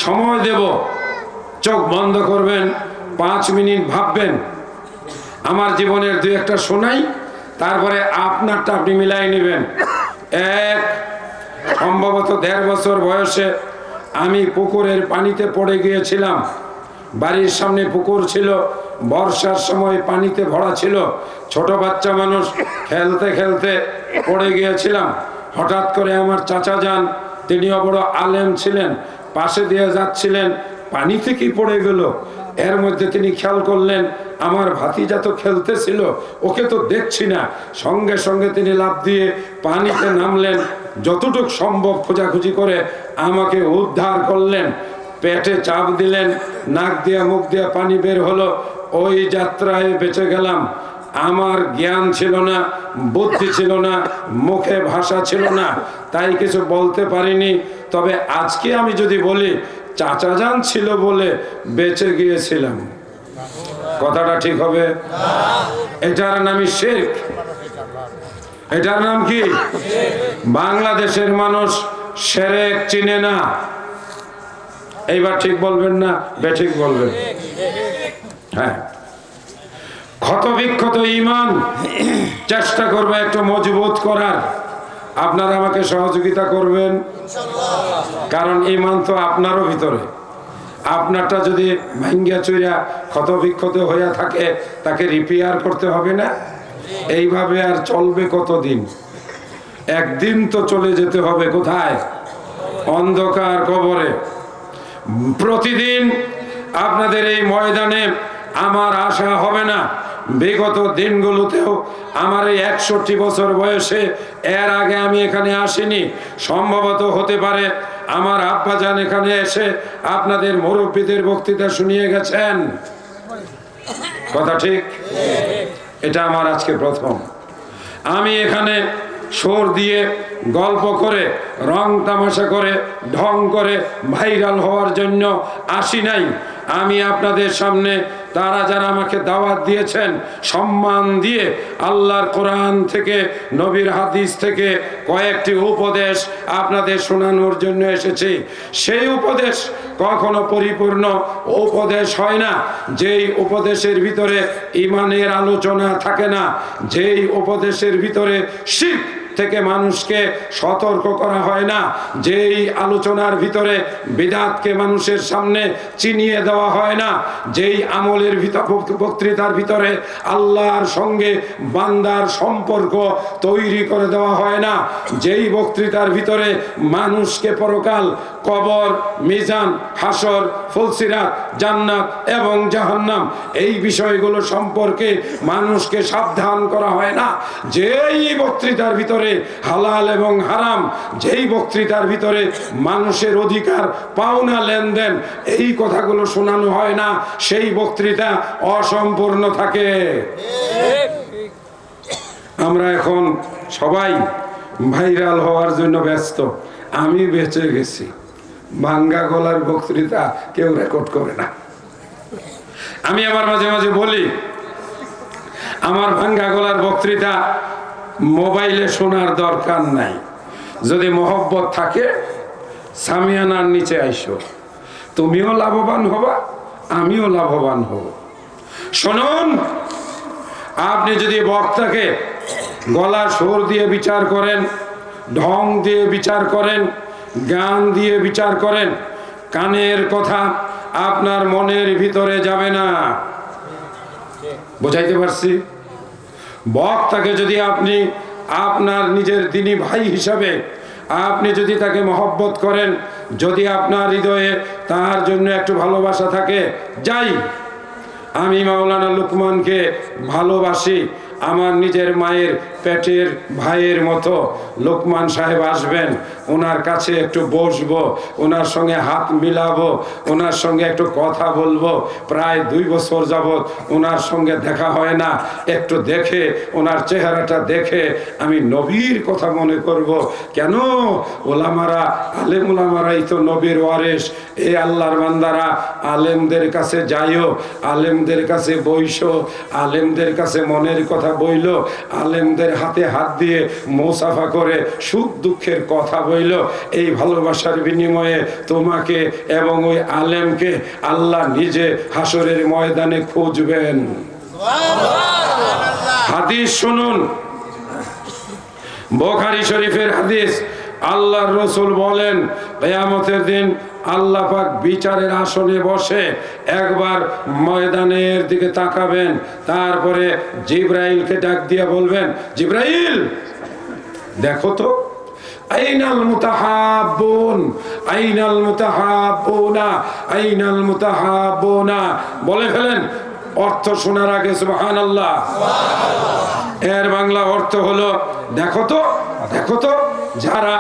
সময় দেব, চোখ বন্ধ করবেন, 5 মিনিট ভাববেন। আমার জীবনের দুই একটা শোনাই, তারপরে আপনারটা আপনি মিলাই নেবেন। এক, সম্ভবত 1.5 বছর বয়সে আমি পুকুরের পানিতে পড়ে গিয়েছিলাম। বাড়ির সামনে পুকুর ছিল, বর্ষার সময় পানিতে ভরা ছিল, ছোট বাচ্চা মানুষ, খেলতে খেলতে পড়ে গিয়েছিলাম। হঠাৎ করে আমার চাচা যান, তিনিও বড় আলেম ছিলেন, পাশে দিয়ে যাচ্ছিলেন, পানি থেকেই পড়ে গেল। এর মধ্যে তিনি খেয়াল করলেন আমার ভাতিজা তো খেলতেছিল, ওকে তো দেখছি না। সঙ্গে সঙ্গে তিনি লাফ দিয়ে পানিতে নামলেন, যতটুকু সম্ভব খোঁজাখুঁজি করে আমাকে উদ্ধার করলেন। পেটে চাপ দিলেন, নাক দিয়ে মুখ দিয়ে পানি বের হলো। ওই যাত্রায় বেঁচে গেলাম। আমার জ্ঞান ছিল না, বুদ্ধি ছিল না, মুখে ভাষা ছিল না, তাই কিছু বলতে পারিনি। তবে আজকে আমি যদি বলি চাচা যান ছিল বলে বেঁচে গিয়েছিলাম, কথাটা ঠিক হবে? এটার নামই শিরক। এটার নাম কি? বাংলাদেশের মানুষ শিরক চিনে না। এইবার ঠিক বলবেন না বেঠিক বলবেন? হ্যাঁ, ক্ষত বিক্ষত ঈমান চেষ্টা করবে একটু মজবুত করার। আপনারা আমাকে সহযোগিতা করবেন, কারণ ঈমান তো আপনারও ভিতরে। আপনারটা যদি ভাঙ্গিয়া চুইরা ক্ষত বিক্ষত হইয়া থাকে, তাকে রিপেয়ার করতে হবে না? এইভাবে আর চলবে কতদিন? একদিন তো চলে যেতে হবে কোথায়? অন্ধকার কবরে। প্রতিদিন আপনাদের এই ময়দানে আমার আশা হবে না। বিগত দিনগুলোতেও আমার এই 61 বছর বয়সে এর আগে আমি এখানে আসিনি। সম্ভবত হতে পারে আমার আব্বাজান এখানে এসে আপনাদের মুরব্বীদের বক্তৃতা শুনিয়ে গেছেন, কথা ঠিক? এটা আমার আজকে প্রথম। আমি এখানে সুর দিয়ে, গল্প করে, রং তামাশা করে, ঢং করে ভাইরাল হওয়ার জন্য আসি নাই। আমি আপনাদের সামনে তারা যারা আমাকে দাওয়াত দিয়েছেন, সম্মান দিয়ে আল্লাহর কোরআন থেকে, নবীর হাদিস থেকে কয়েকটি উপদেশ আপনাদের শোনানোর জন্য এসেছি। সেই উপদেশ কখনো পরিপূর্ণ উপদেশ হয় না, যেই উপদেশের ভিতরে ঈমানের আলোচনা থাকে না, যেই উপদেশের ভিতরে শিরক থেকে মানুষকে সতর্ক করা হয় না, যেই আলোচনার ভিতরে বিদআতকে মানুষের সামনে চিনিয়ে দেওয়া হয় না, যেই আমলের বক্তৃতার ভিতরে আল্লাহর সঙ্গে বান্দার সম্পর্ক তৈরি করে দেওয়া হয় না, যেই বক্তৃতার ভিতরে মানুষকে পরকাল, কবর, মিজান, হাসর, ফুলসিরাত, জান্নাত এবং জাহান্নাম এই বিষয়গুলো সম্পর্কে মানুষকে সাবধান করা হয় না, যেই বক্তৃতার ভিতরে হালাল এবং হারাম, যেই বক্তৃতার ভিতরে মানুষের অধিকার, পাওনা, লেনদেন এই কথাগুলো শোনানো হয় না, সেই বক্তৃতা অসম্পূর্ণ থাকে। আমরা এখন সবাই ভাইরাল হওয়ার জন্য ব্যস্ত। আমি বেঁচে গেছি, ভাঙ্গা গলার বক্তৃতা কেউ রেকর্ড করে না। আমি আবার মাঝে মাঝে বলি, আমার ভাঙ্গা গলার বক্তৃতা মোবাইলে শোনার দরকার নাই। যদি মহব্বত থাকে সামিয়ানার নিচে আইসো, তুমিও লাভবান হবা, আমিও লাভবান হব। শুনুন, আপনি যদি বক্তাকে গলা সুর দিয়ে বিচার করেন, ঢং দিয়ে বিচার করেন, গান দিয়ে বিচার করেন, কানের কথা আপনার মনের ভিতরে যাবে না। বুঝাইতে পারছি? বক্তাকে যদি আপনি আপনার নিজের দিনী ভাই হিসাবে আপনি যদি তাকে মহব্বত করেন, যদি আপনার হৃদয়ে তার জন্য একটু ভালোবাসা থাকে, যাই আমি মাওলানা লুকমানকে ভালোবাসি, আমার নিজের মায়ের পেটের ভাইয়ের মতো। লোকমান সাহেব আসবেন, ওনার কাছে একটু বসবো, ওনার সঙ্গে হাত মিলাবো, ওনার সঙ্গে একটু কথা বলবো। প্রায় 2 বছর যাবত ওনার সঙ্গে দেখা হয় না। একটু দেখে, ওনার চেহারাটা দেখে আমি নবীর কথা মনে করব। কেন? ওলামারা, আলেম ওলামারাই তো নবীর ওয়ারিস। এই আল্লাহর বান্দারা আলেমদের কাছে যাইও, আলেমদের কাছে বইসো, আলেমদের কাছে মনের কথা কথা বইল, আলেমদের হাতে হাত দিয়ে মোসাফা করে সুখ দুঃখের কথা বইল। এই ভালোবাসার বিনিময়ে তোমাকে এবং ওই আলেমকে আল্লাহ নিজে হাসরের ময়দানে খুঁজবেন। হাদিস শুনুন, বুখারী শরীফের হাদিস। আল্লাহর রাসূল বলেন, কিয়ামতের দিন আল্লাহ পাক বিচারের আসনে বসে একবার ময়দানের দিকে তাকাবেন, তারপরে জিবরাইলকে ডাক দিয়ে বলবেন, জিবরাইল দেখো তো, আইনাল মুতাহাব্বুন, আইনাল মুতাহাব্বুনা, আইনাল মুতাহাব্বুনা। বলে ফেলেন। অর্থ শোনার আগে সুবহানাল্লাহ। এর বাংলা অর্থ হলো, দেখো তো, দেখো তো, যারা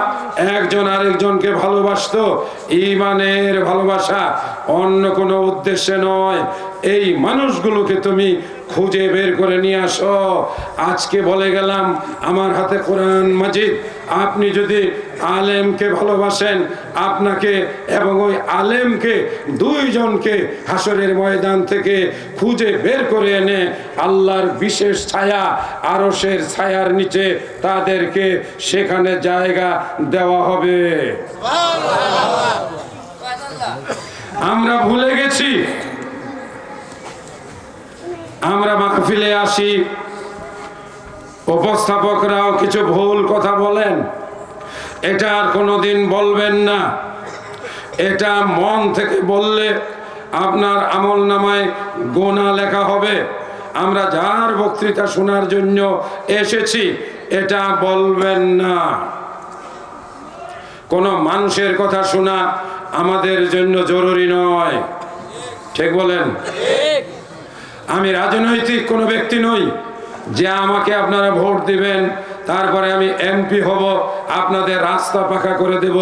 একজন আরেকজনকে ভালোবাসতো, ঈমানের ভালোবাসা, অন্য কোনো উদ্দেশ্যে নয়, এই মানুষগুলোকে তুমি খুঁজে বের করে নিয়ে আসো। আজকে বলে গেলাম, আমার হাতে কোরআন মাজিদ। আপনি যদি আলেমকে ভালোবাসেন, আপনাকে এবং ওই আলেমকে, দুইজনকে হাসরের ময়দান থেকে খুঁজে বের করে এনে আল্লাহর বিশেষ ছায়া, আরশের ছায়ার নিচে তাদেরকে সেখানে জায়গা দেওয়া হবে। আমরা ভুলে গেছি। আমরা মাহফিলে আসি, উপস্থাপকরাও কিছু ভুল কথা বলেন, এটা আর কোনোদিন বলবেন না। এটা মন থেকে বললে আপনার আমলনামায় গোনা লেখা হবে। আমরা যার বক্তৃতা শোনার জন্য এসেছি, এটা বলবেন না। কোনো মানুষের কথা শোনা আমাদের জন্য জরুরি নয়। ঠিক বলেন? আমি রাজনৈতিক কোনো ব্যক্তি নই যে আমাকে আপনারা ভোট দিবেন, তারপরে আমি এমপি হব, আপনাদের রাস্তা পাকা করে দেব।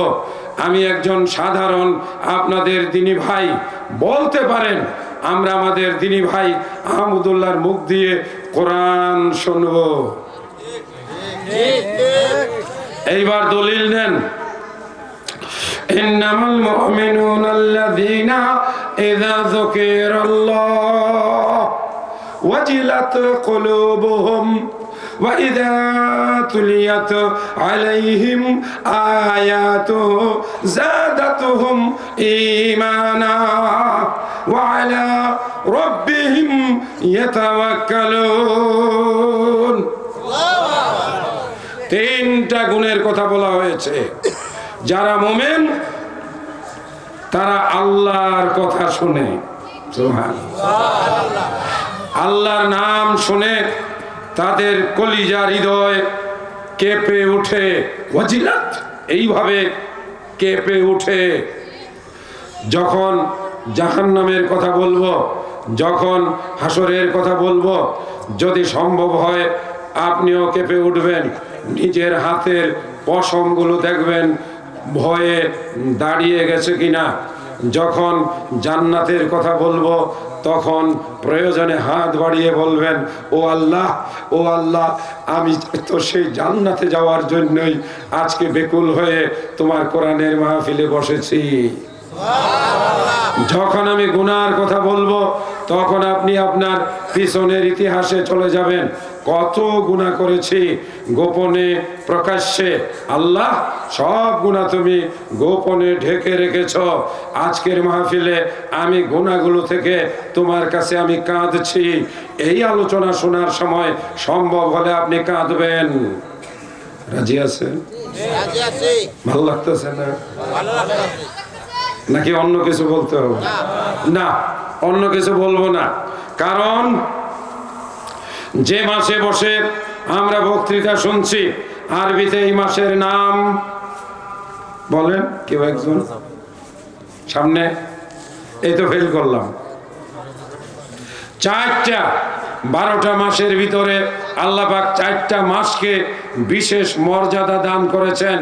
আমি একজন সাধারণ আপনাদের দিনী ভাই। বলতে পারেন আমরা আমাদের দিনী ভাই আহমদুল্লাহর মুখ দিয়ে কোরআন শুনব। এইবার দলিল নেন। ইন্নামাল মুমিনুনা আল্লাযীনা ইযা যুকিরাল্লাহ ওয়াজিলাত কুলুবুহুম ওয়া ইযা তুলিয়াত আলাইহিম আয়াতুহু যাদাতুহুম ঈমানা ওয়া আলা রাব্বিহিম ইয়াতাওয়াক্কালুন। তিনটা গুণের কথা বলা হয়েছে। যারা মুমিন তারা আল্লাহর কথা শুনে, সুবহানাল্লাহ, আল্লাহর নাম শুনে তাদের কলিজা হৃদয় কেঁপে উঠে, ওয়াজিলাত, এইভাবে কেঁপে উঠে। যখন জাহান্নামের কথা বলবো, যখন হাসরের কথা বলবো, যদি সম্ভব হয় আপনিও কেঁপে উঠবেন। নিজের হাতের পশমগুলো দেখবেন ভয়ে দাঁড়িয়ে গেছে কিনা। যখন জান্নাতের কথা বলবো, তখন প্রয়োজনে হাত বাড়িয়ে বলবেন, ও আল্লাহ, ও আল্লাহ, আমি তো সেই জান্নাতে যাওয়ার জন্যই আজকে বেকুল হয়ে তোমার কোরআনের মাহফিলে বসেছি। যখন আমি গুনার কথা বলবো, তখন আপনি আপনার পিছনের ইতিহাসে চলে যাবেন। কত গুনাহ করেছি, গোপনে প্রকাশ্যে। আল্লাহ, সব গুনাহ তুমি গোপনে ঢেকে রেখেছ। আজকের মাহফিলে আমি গুনাহগুলো থেকে তোমার কাছে আমি কাঁদছি। এই আলোচনা শোনার সময় সম্ভব হলে আপনি কাঁদবেন। রাজি আছেন? ভালো লাগতেছে না? নাকি অন্য কিছু বলতে হবে? না, অন্য কিছু বলবো না। কারণ যে মাসে বসে আমরা বক্তৃতা শুনছি, আরবিতে এই মাসের নাম বলেন কেউ একজন সামনে। এই তো ফেল করলাম। 12টা মাসের ভিতরে আল্লাহ পাক 4টা মাসকে বিশেষ মর্যাদা দান করেছেন।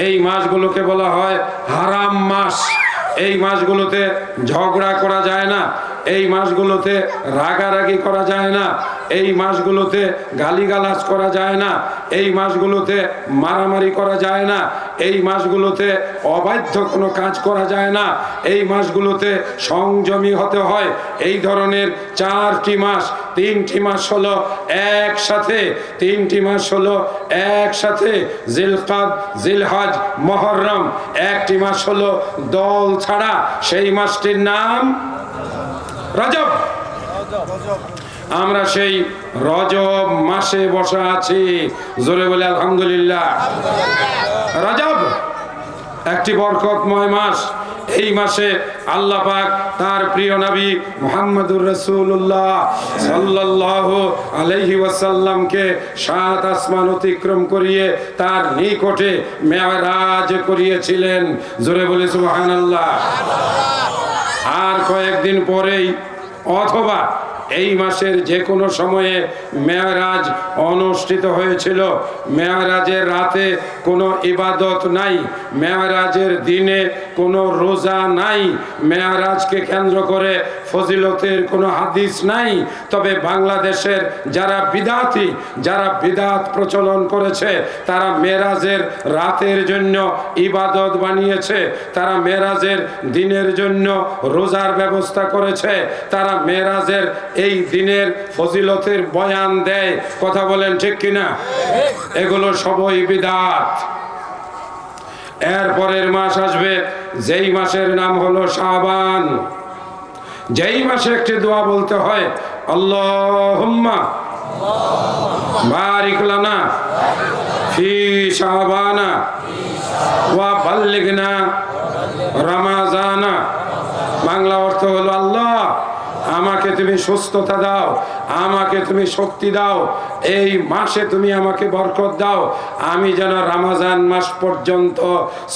এই মাসগুলোকে বলা হয় হারাম মাস। এই মাসগুলোতে ঝগড়া করা যায় না। এই মাসগুলোতে রাগারাগি করা যায় না, এই মাসগুলোতে গালিগালাজ করা যায় না, এই মাসগুলোতে মারামারি করা যায় না, এই মাসগুলোতে অবাধ্য কোনো কাজ করা যায় না, এই মাসগুলোতে সংযমী হতে হয়। এই ধরনের 4টি মাস, 3টি মাস হলো একসাথে, 3টি মাস হলো একসাথে, জিলকাদ, জিলহজ, মুহররম। 1টি মাস হলো দল ছাড়া, সেই মাসটির নাম রজব। আমরা সেই রজব মাসে বসা আছি, জোরে বলে আলহামদুলিল্লাহ। রজব একটি বরকতময় মাস। এই মাসে আল্লাহ পাক তার প্রিয় নবী মুহাম্মদুর রাসূলুল্লাহ সাল্লাল্লাহু আলাইহি ওয়াসাল্লামকে 7 আসমান অতিক্রম করিয়ে তার নিকটে মেরাজ করিয়েছিলেন, জোরে বলে সুবহানাল্লাহ। আর কয়েকদিন পরেই অথবা এই মাসের যে কোনো সময়ে মেরাজ অনুষ্ঠিত হয়েছিল। মেরাজের রাতে কোনো ইবাদত নাই, মেরাজের দিনে কোনো রোজা নাই, মেরাজকে কেন্দ্র করে ফজিলতের কোনো হাদিস নাই। তবে বাংলাদেশের যারা বিদাতি, যারা বিদাত প্রচলন করেছে, তারা মেরাজের রাতের জন্য ইবাদত বানিয়েছে, তারা মেরাজের দিনের জন্য রোজার ব্যবস্থা করেছে, তারা মেরাজের এই দিনের ফজিলতের বয়ান দেয়। কথা বলেন ঠিক কিনা? এগুলো সবই বিদআত। এরপরের মাস আসবে, যেই মাসের নাম হলো শাবান। যেই মাসে একটি দোয়া বলতে হয়, আল্লাহুম্মা বারিক লানা ফি শাবানা ওয়া বাল্লিগনা রমাজানা। বাংলা অর্থ হলো, আল্লাহ আমাকে তুমি সুস্থতা দাও, আমাকে তুমি শক্তি দাও, এই মাসে তুমি আমাকে বরকত দাও, আমি যেন রমজান মাস পর্যন্ত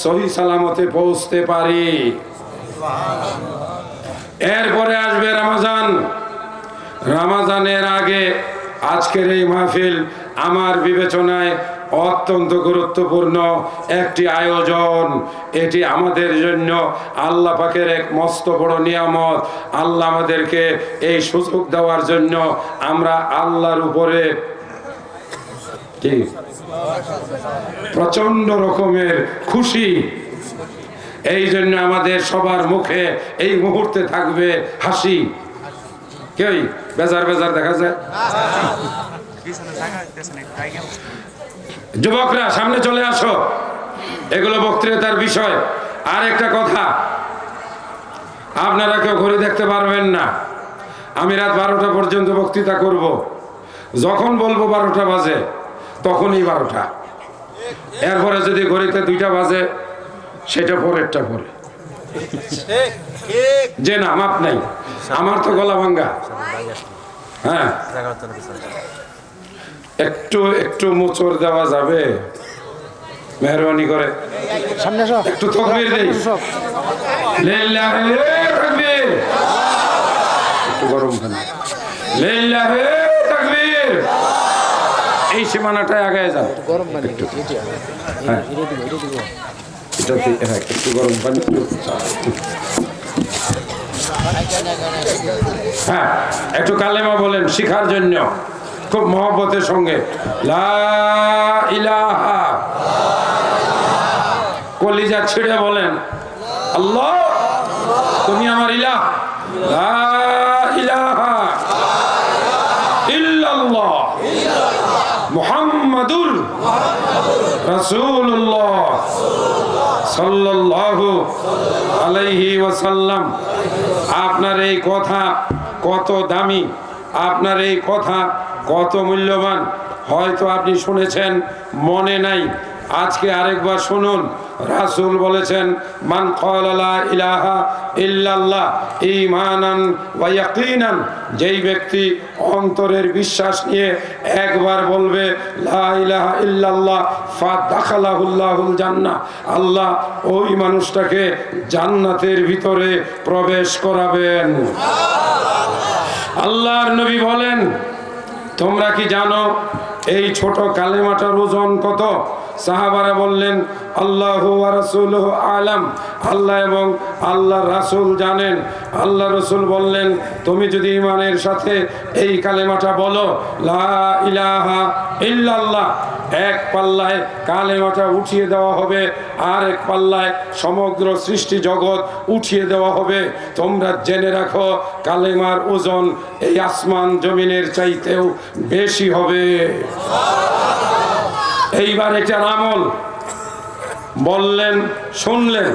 সহি সালামতে পৌঁছতে পারি। এরপরে আসবে রমজান। রমজানের আগে আজকের এই মাহফিল আমার বিবেচনায় অত্যন্ত গুরুত্বপূর্ণ একটি আয়োজন। এটি আমাদের জন্য আল্লাহ পাকের এক মস্ত বড় নিয়ামত। আল্লাহ আমাদেরকে এই সুযোগ দেওয়ার জন্য আমরা আল্লাহর উপরে কি প্রচন্ড রকমের খুশি। এই জন্য আমাদের সবার মুখে এই মুহূর্তে থাকবে হাসি। কেই বেজার বেজার দেখা যায়? যুবকরা সামনে চলে আসো, এগুলো বক্তৃতার বিষয়। আর একটা কথা, আপনারা কেউ ঘড়ি দেখতে পারবেন না। আমি রাত 12টা পর্যন্ত বক্তৃতা করব। যখন বলবো 12টা বাজে তখনই 12টা। এরপরে যদি ঘড়িতে 2টা বাজে সেটা পরেরটা পরে। যে না মাপ নাই, আমার তো গলা ভাঙ্গা। হ্যাঁ, একটু একটু মোচড় দেওয়া যাবে? মেহরবানি করে একটু তাকবীর দেই। লিল্লাহি তাকবীর। একটু গরম খান। লিল্লাহি তাকবীর। এই সীমানাটায় আগায় যান। গরম পানি একটু। হ্যাঁ, এটাতে হ্যাঁ একটু গরম পানি। হ্যাঁ, একটু কালেমা বলেন শিখার জন্য খুব মহব্বতের সঙ্গে। লা ইলাহা, কলিজা ছিঁড়ে বলেন, আল্লাহ তুমি আমার ইলাহ। লা ইলাহা ইল্লাল্লাহ মুহাম্মাদুর রাসূলুল্লাহ সাল্লাল্লাহু আলাইহি ওয়াসাল্লাম। আপনার এই কথা কত দামি, আপনার এই কথা কত মূল্যবান। হয়তো আপনি শুনেছেন, মনে নাই, আজকে আরেকবার শুনুন। রাসূল বলেছেন, মান ক্বালা লা ইলাহা ইল্লাল্লাহ ঈমানান ওয়া ইয়াকিনান, যেই ব্যক্তি অন্তরের বিশ্বাস নিয়ে একবার বলবে লা ইলাহা ইল্লাল্লাহ ফাদাখালাহুল্লাহুল জান্নাহ, আল্লাহ ওই মানুষটাকে জান্নাতের ভিতরে প্রবেশ করাবেন। আল্লাহর নবী বলেন, তোমরা কি জানো এই ছোট কালেমাটার ওজন কত? সাহাবারা বললেন আল্লাহু ওয়া রাসূলুহু আলাম, আল্লাহ এবং আল্লাহর রাসূল জানেন। আল্লাহ রাসূল বললেন, তুমি যদি ঈমানের সাথে এই কালেমাটা বলো, লা ইলাহা ইল্লাল্লাহ, এক পাল্লায় কালেমাটা উঠিয়ে দেওয়া হবে, আর এক পাল্লায় সমগ্র সৃষ্টি জগৎ উঠিয়ে দেওয়া হবে। তোমরা জেনে রাখো, কালেমার ওজন এই আসমান জমিনের চাইতেও বেশি হবে। এইবার এটার আমল বললেন, শুনলেন,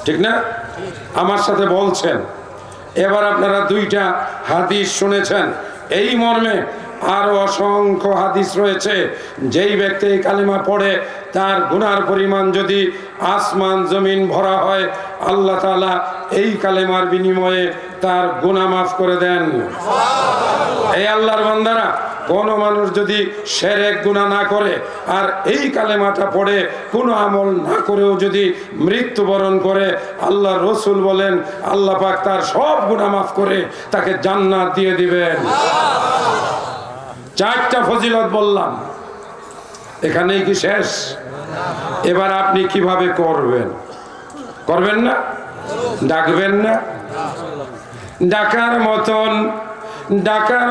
ঠিক না? আমার সাথে বলছেন। এবার আপনারা দুইটা হাদিস শুনেছেন, এই মর্মে আরো অসংখ্য হাদিস রয়েছে। যেই ব্যক্তি এই কালিমা পড়ে তার গুনার পরিমাণ যদি আসমান জমিন ভরা হয়, আল্লাহ তাআলা এই কালেমার বিনিময়ে তার গুনাহ মাফ করে দেন। এই আল্লাহর বান্দারা, কোন মানুষ যদি শিরক গুনাহ না করে আর এই কালেমাটা পড়ে কোনো আমল না করেও যদি মৃত্যুবরণ করে, আল্লাহ রসুল বলেন আল্লাহ পাক তার সব গুনাহ মাফ করে তাকে জান্নাত দিয়ে দিবেন। চারটা ফজিলত বললাম, এখানেই কি শেষ? এবার আপনি কিভাবে করবেন? করবেন না? ডাকবেন না? ডাকার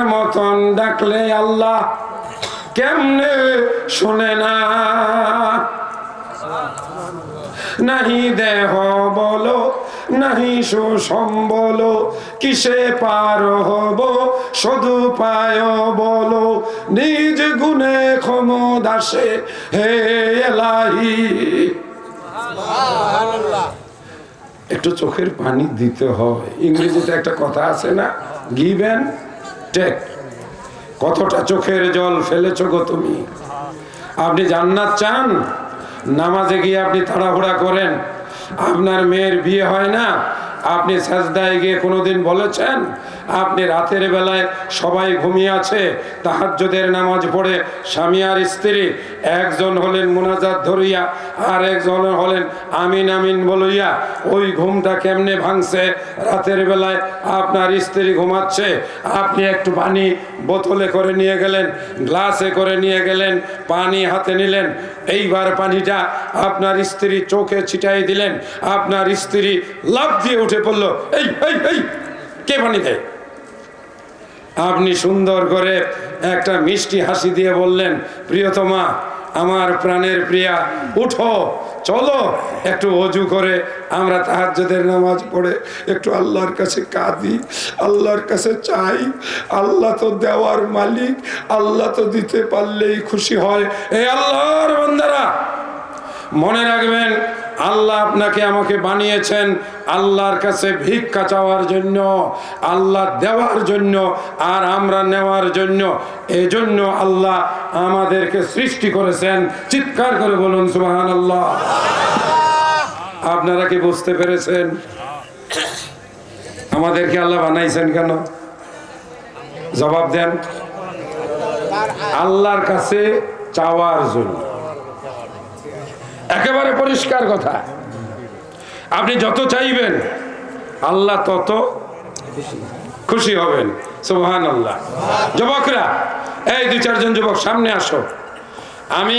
মতন ডাকলে আল্লাহ কেমনে শুনে না? নাহি দেহ বলো, নাহি সুসম্বল, কিসে পার হব সদুপায় বলো, নিজ গুণে ক্ষমদাসে হে এলাহি। একটু চোখের পানি দিতে হয়। ইংরেজিতে একটা কথা আছে না, গিভ এন্ড টেক। কতটা চোখের জল ফেলেছো গো তুমি? আপনি জান্নাত চান, নামাজে গিয়ে আপনি তাড়াহুড়া করেন, আপনার মেয়ের বিয়ে হয় না, আপনি সাজদায় গিয়ে কোনোদিন বলেছেন? আপনি রাতের বেলায় সবাই ঘুমিয়ে আছে, তাহাজ্জুদের নামাজ পড়ে স্বামী আর স্ত্রী, একজন হলেন মুনাজাত ধরিয়া আর একজন হলেন আমিন আমিন বলইয়া, ওই ঘুমটা কেমনে ভাঙছে? রাতের বেলায় আপনার স্ত্রী ঘুমাচ্ছে, আপনি একটু পানি বোতলে করে নিয়ে গেলেন, গ্লাসে করে নিয়ে গেলেন, পানি হাতে নিলেন, এইবার পানিটা আপনার স্ত্রী চোখে ছিটাই দিলেন, আপনার স্ত্রী লাফ দিয়ে উঠে পড়লো, এই এই এই কে পানি দেয়? আপনি সুন্দর করে একটা মিষ্টি হাসি দিয়ে বললেন, প্রিয়তমা, আমার প্রাণের প্রিয়া, উঠো, চলো একটু ওযু করে আমরা তাহাজ্জুদের নামাজ পড়ে একটু আল্লাহর কাছে কাঁদি, আল্লাহর কাছে চাই। আল্লাহ তো দেওয়ার মালিক, আল্লাহ তো দিতে পারলেই খুশি হয়। এই আল্লাহর বান্দারা, মনে রাখবেন, আল্লাহ আপনাকে আমাকে বানিয়েছেন আল্লাহর কাছে ভিক্ষা চাওয়ার জন্য, আল্লাহ দেওয়ার জন্য আর আমরা নেওয়ার জন্য। এজন্য আল্লাহ আমাদেরকে সৃষ্টি করেছেন। চিৎকার করে বলুন সুবহানাল্লাহ। আপনারা কি বুঝতে পেরেছেন আমাদেরকে আল্লাহ বানাইছেন কেন? জবাব দেন। আল্লাহর কাছে চাওয়ার জন্য। একেবারে পরিষ্কার কথা। আপনি যত চাইবেন আল্লাহ তত খুশি হবেন। সুবহানাল্লাহ। যুবকরা, এই দুই চারজন যুবক সামনে আসো। আমি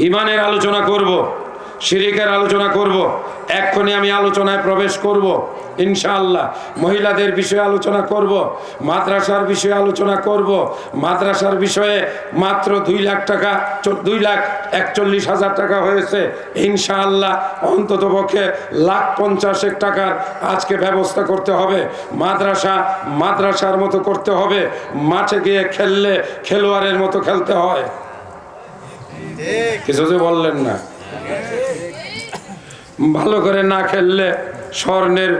ঈমানের আলোচনা করব, শিরকের আলোচনা করব। এক্ষুনি আমি আলোচনায় প্রবেশ করব ইনশাআল্লাহ। মহিলাদের বিষয়ে আলোচনা করব, মাদ্রাসার বিষয়ে আলোচনা করব। মাদ্রাসার বিষয়ে মাত্র 2 লাখ টাকা, 2,41,000 টাকা হয়েছে। ইনশাআল্লাহ অন্তত পক্ষে 1,50,000 টাকার আজকে ব্যবস্থা করতে হবে। মাদ্রাসার মতো করতে হবে। মাঠে গিয়ে খেললে খেলোয়াড়ের মতো খেলতে হয়। কিছু যে বললেন না, ভালো করে না খেললে স্বর্ণের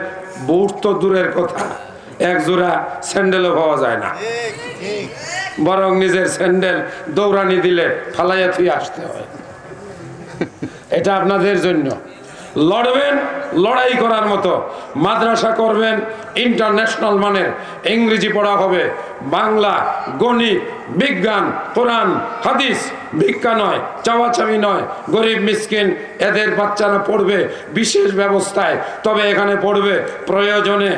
বুট তো দূরের কথা, এক জোড়া স্যান্ডেলও পাওয়া যায় না। বরং নিজের স্যান্ডেল দৌড়ানি দিলে ফালাইয়া থুয়ে আসতে হয়। এটা আপনাদের জন্য। লড়বেন লড়াই করার মতো। মাদ্রাসা করবেন ইন্টারন্যাশনাল মানের, ইংরেজি পড়া হবে, বাংলা, গণিত, বিজ্ঞান, কোরআন, হাদিস ভিক্ষা নয়, চাওয়াচাওয়ি নয়, গরিব মিসকিন এদের বাচ্চারা পড়বে বিশেষ ব্যবস্থায়, তবে এখানে পড়বে প্রয়োজনে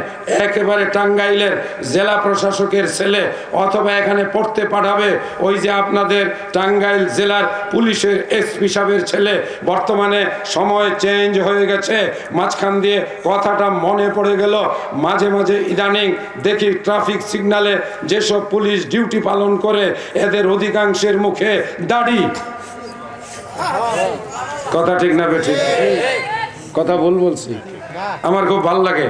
একেবারে টাঙ্গাইলের জেলা প্রশাসকের ছেলে, অথবা এখানে পড়তে পাঠাবে ওই যে আপনাদের টাঙ্গাইল জেলার পুলিশের এসপি সাহেবের ছেলে। বর্তমানে সময় চেঞ্জ হয়ে গেছে, মাঝখান দিয়ে কথাটা মনে পড়ে গেল। মাঝে মাঝে ইদানিং দেখি ট্রাফিক সিগন্যালে যেসব পুলিশ ডিউটি পালন করে এদের অধিকাংশের মুখে দাড়ি। কথা ঠিক না বেঠিক? কথা বলছি, আমার খুব ভালো লাগে।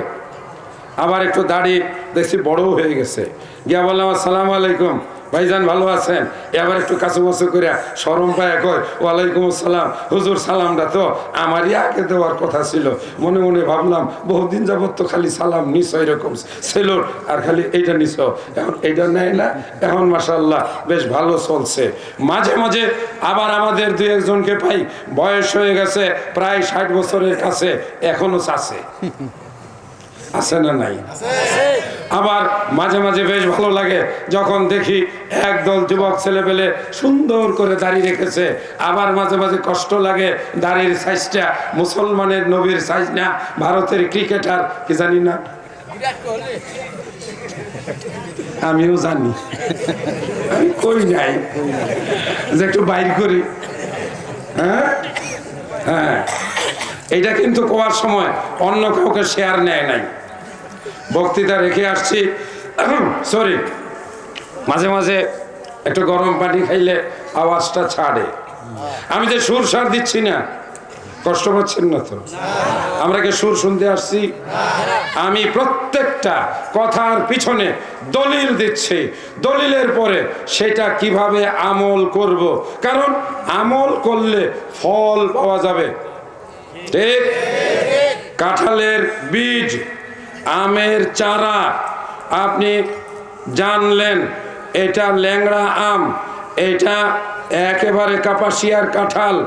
আবার একটু দাড়ি দেখছি বড়ও হয়ে গেছে, গিয়া বললাম আসসালামু আলাইকুম ভাইজান, ভালো আছেন? এবার একটু কাছুমাছু করে শরম পায় কয় ওয়ালাইকুম আসসালাম। হুজুর সালামটা তো আমারই আগে দেওয়ার কথা ছিল। মনে মনে ভাবলাম বহুদিন যাবত তো খালি সালাম নিস এরকম ছেলোর, আর খালি এইটা নিস, এখন এইটা নেয় না। এখন মাশাআল্লাহ বেশ ভালো চলছে। মাঝে মাঝে আবার আমাদের দুই একজনকে পাই বয়স হয়ে গেছে প্রায় 60 বছরের কাছে, এখনো আছে, আছে না নাই? আবার মাঝে মাঝে বেশ ভালো লাগে যখন দেখি একদল যুবক ছেলে পেলে সুন্দর করে দাড়ি রেখেছে। আবার মাঝে মাঝে কষ্ট লাগে, দাড়ির সাইজটা মুসলমানের নবীর সাইজ না, ভারতের ক্রিকেটার কি জানি না, আমিও জানি, আমি কই নাই যে একটু বাইর করি। হ্যাঁ হ্যাঁ, এটা কিন্তু কোয়ার সময় অন্য কাউকে শেয়ার নেয় নাই, বক্তৃতা রেখে আসছি। সরি, মাঝে মাঝে একটু গরম পানি খাইলে আওয়াজটা ছাড়ে। আমি যে সুর সার দিচ্ছি না, কষ্ট পাচ্ছেন না তো? আমরা কি সুর শুনতে আসছি? আমি প্রত্যেকটা কথার পিছনে দলিল দিচ্ছি, দলিলের পরে সেটা কিভাবে আমল করব, কারণ আমল করলে ফল পাওয়া যাবে। ঠিক? কাঁঠালের বীজ, আমের চারা আপনি জানলেন এটা ল্যাংড়া আম, এটা একেবারে কাপাসিয়ার কাঁঠাল,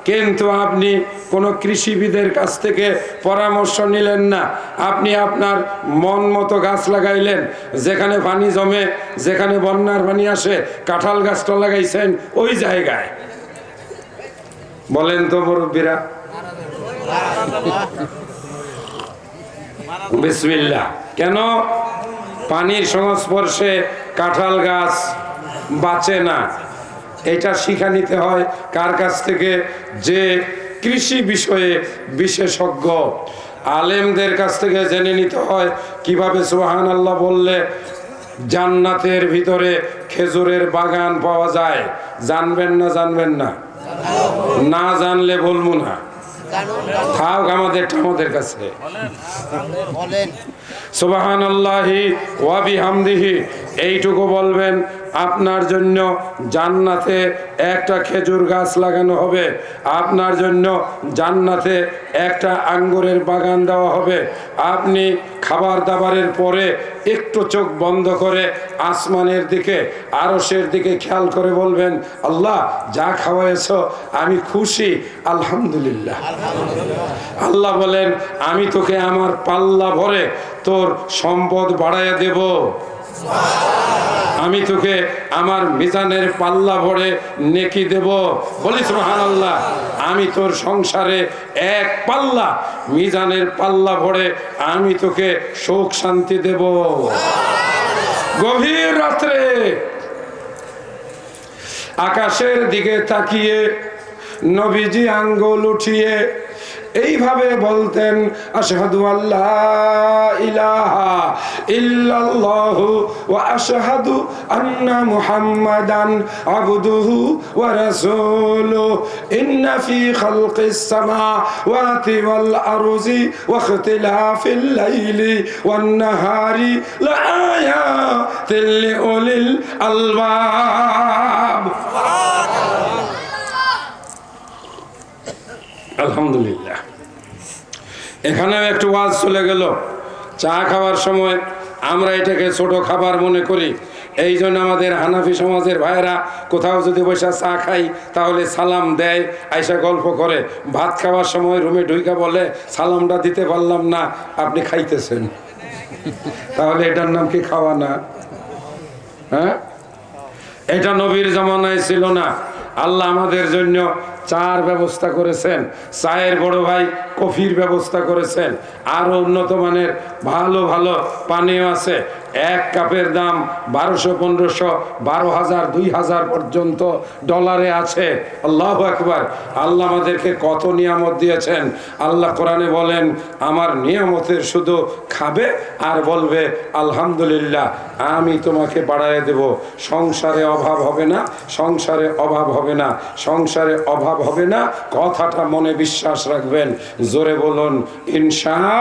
কিন্তু আপনি কোনো কৃষিবিদের কাছ থেকে পরামর্শ নিলেন না। আপনি আপনার মন মতো গাছ লাগাইলেন, যেখানে পানি জমে, যেখানে বন্যার পানি আসে, কাঁঠাল গাছটা লাগাইছেন ওই জায়গায়। বলেন তো মুরব্বীরা, বিসমিল্লাহ। কেন? পানির সংস্পর্শে কাঁঠাল গাছ বাঁচে না। এটা শিখা নিতে হয় কার কাছ থেকে? যে কৃষি বিষয়ে বিশেষজ্ঞ আলেমদের কাছ থেকে জেনে নিতে হয় কিভাবে সুবহানাল্লাহ বললে জান্নাতের ভিতরে খেজুরের বাগান পাওয়া যায়। জানবেন না? জানবেন না? না জানলে বলবো না, থাক আমাদের কাছে। সুবহানাল্লাহি ওয়া বিহামদিহি এইটুকু বলবেন, আপনার জন্য জান্নাতে একটা খেজুর গাছ লাগানো হবে, আপনার জন্য জান্নাতে একটা আঙ্গুরের বাগান দেওয়া হবে। আপনি খাবার দাবারের পরে একটু চোখ বন্ধ করে আসমানের দিকে, আরশের দিকে খেয়াল করে বলবেন, আল্লাহ যা খাওয়াইছ আমি খুশি, আলহামদুলিল্লাহ। আল্লাহ বলেন, আমি তোকে আমার পাল্লা ভরে তোর সম্পদ বাড়াইয়া দেব, আমি তোকে আমার মিজানের পাল্লা ভরে নেকি দেব। বলি সুবহানাল্লাহ। আমি তোর সংসারে এক পাল্লা মিজানের পাল্লা ভরে আমি তোকে সুখ শান্তি দেব। গভীর রাত্রে আকাশের দিকে তাকিয়ে নবীজি আঙ্গুল উঠিয়ে এইভাবে বলতেন, আশহাদু আল্লাহ ইলাহা ইল্লাল্লাহু ওয়া আশহাদু আন্না মুহাম্মাদান আবদুহু ওয়া রাসূলুহু ইন্না ফি খালকিস সামাওয়াতি ওয়াল আরজি ওয়া ইখতিলাফিল লাইলি ওয়ান নাহারি লাআয়াতিল লিউলিল আলবাব। আলহামদুলিল্লাহ। এখানেও একটু ওয়াজ চলে গেল। চা খাওয়ার সময় আমরা এটাকে ছোট খাবার মনে করি, এই জন্য আমাদের হানাফি সমাজের ভাইয়েরা কোথাও যদি বসে চা খাই তাহলে সালাম দেয়, আইসা গল্প করে। ভাত খাওয়ার সময় রুমে ঢুইকা বলে, সালামটা দিতে পারলাম না, আপনি খাইতেছেন। তাহলে এটার নাম কি খাওয়া না? হ্যাঁ, এটা নবীর জামানায় ছিল না। আল্লাহ আমাদের জন্য চার ব্যবস্থা করেছেন, চায়ের বড় ভাই কফির ব্যবস্থা করেছেন, আরো উন্নত মানের ভালো ভালো পানীয় আছে। এক কাপের দাম 1200, 1500, 12,000, 2000 পর্যন্ত ডলারে আছে। আল্লাহু আকবার। আল্লাহ আমাদেরকে কত নিয়ামত দিয়েছেন। আল্লাহ কোরআনে বলেন, আমার নিয়ামতের শুধু খাবে আর বলবে আলহামদুলিল্লাহ, আমি তোমাকে বাড়ায় দেব। সংসারে অভাব হবে না, সংসারে অভাব হবে না, সংসারে অভাব হবে না। কথাটা মনে বিশ্বাস রাখবেন, জোরে বলুন ইনশাআল্লাহ।